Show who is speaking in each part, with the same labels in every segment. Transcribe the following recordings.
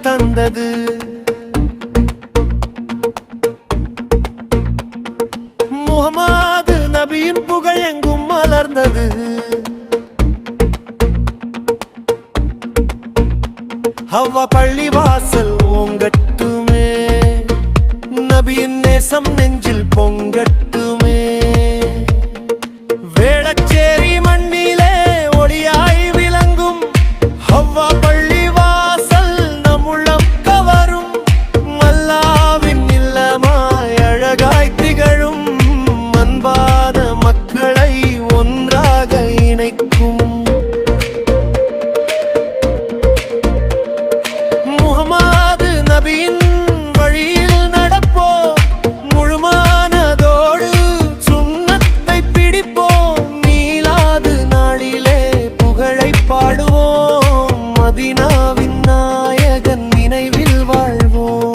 Speaker 1: தந்தது. முஹம்மது நபியின் புகழ் எங்கும் மலர்ந்தது. ஹவ்வா பள்ளிவாசல் ஓங்கட்டுமே, நபியின் நேசம் நெஞ்சில் பொங்கட்டுமே. வேளச்சேரி மண்ணிலே ஒளியாய் விளங்கும் ஹவ்வா பள்ளிவாசல் நம்முள்ளம் கவரும். அல்லாஹ்வின் இல்லமாய் அழகாய் திகழும், அன்பான மக்களை ஒன்றாக இணைக்கும். முஹம்மது நபியின் வழியில் நடப்போம், முழுமனதோடு சுன்னத்தை பிடிப்போம். மீலாது நாளிலே புகழை பாடுவோம், மதீனாவின் நாயகன் நினைவில் வாழ்வோம்.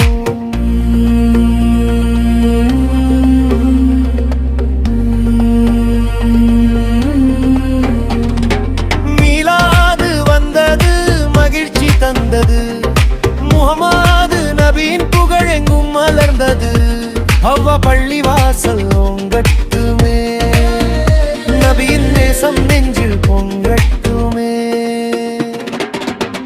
Speaker 1: மீலாது வந்தது மகிழ்ச்சி தந்தது, முஹம்மது நபியின் புகழ் எங்கும் மலர்ந்தது. ஹவ்வா பள்ளிவாசல் ஓங்கட்டுமே, நபியின் நேசம் நெஞ்சில் பொங்கட்டுமே.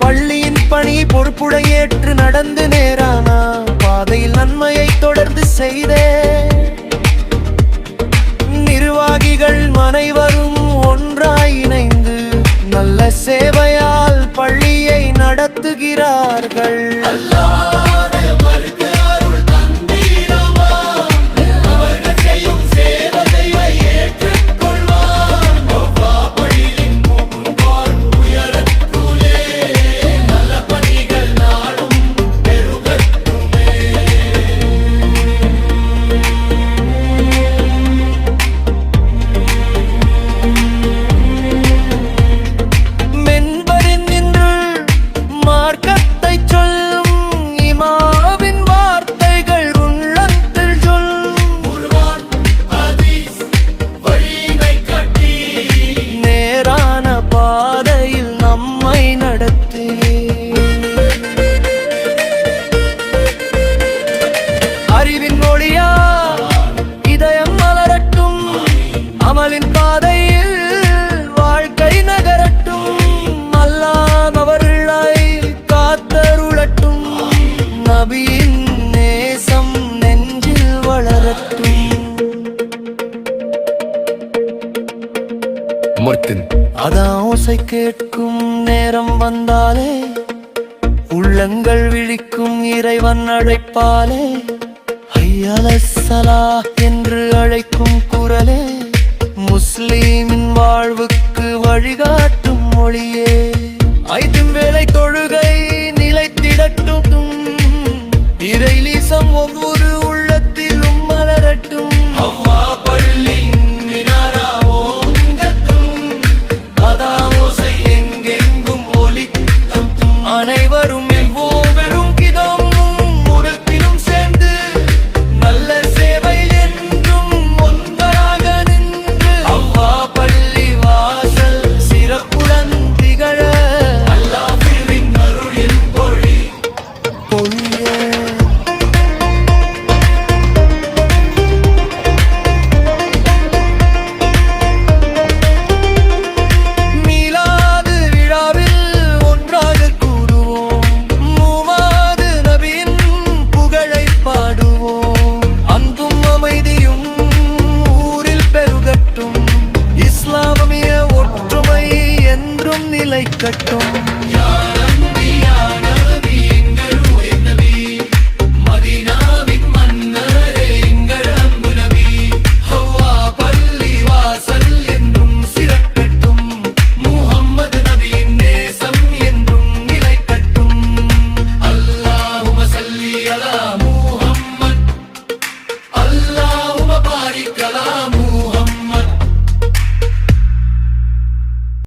Speaker 1: பள்ளியின் பணி பொறுப்புடை ஏற்று நடந்து நேரானா பாதையில் நன்மையை தொடர்ந்து செய்தே. நிர்வாகிகள் அனைவரும் ஒன்றாய் இணைந்து நல்ல சேவையால் பள்ளியை நடத்துகிறார்கள். அறிவின் மொழியா இதயம் மலரட்டும், அமலின் பாதையில் வாழ்க்கை நகரட்டும். அல்லாஹ் அவர்களை காத்தருளட்டும், நபியின் நேசம் நெஞ்சில் வளரட்டும். அதான் ஓசை கேட்கும் நேரம் வந்தாலே, உள்ளங்கள் விழிக்கும் இறைவன் அழைப்பாலே. ஹையலஸ்ஸலா என்று அழைக்கும் குரலே, முஸ்லிமின் வாழ்வுக்கு வழிகாட்டும் மொழியே. ஐந்தும் வேளை தொழுகை நிலைத்திடட்டும், இறை நேசம் ஒவ்வொரு உள்ளத்திலும் மலரட்டும். அவ்வா பள்ளி மினாரா ஓங்கட்டும், அதான் ஓசை எங்கெங்கும் ஒலிக்கட்டும். அனைவரும் ஒற்றுமை என்றும் நிலைக்கட்டும்.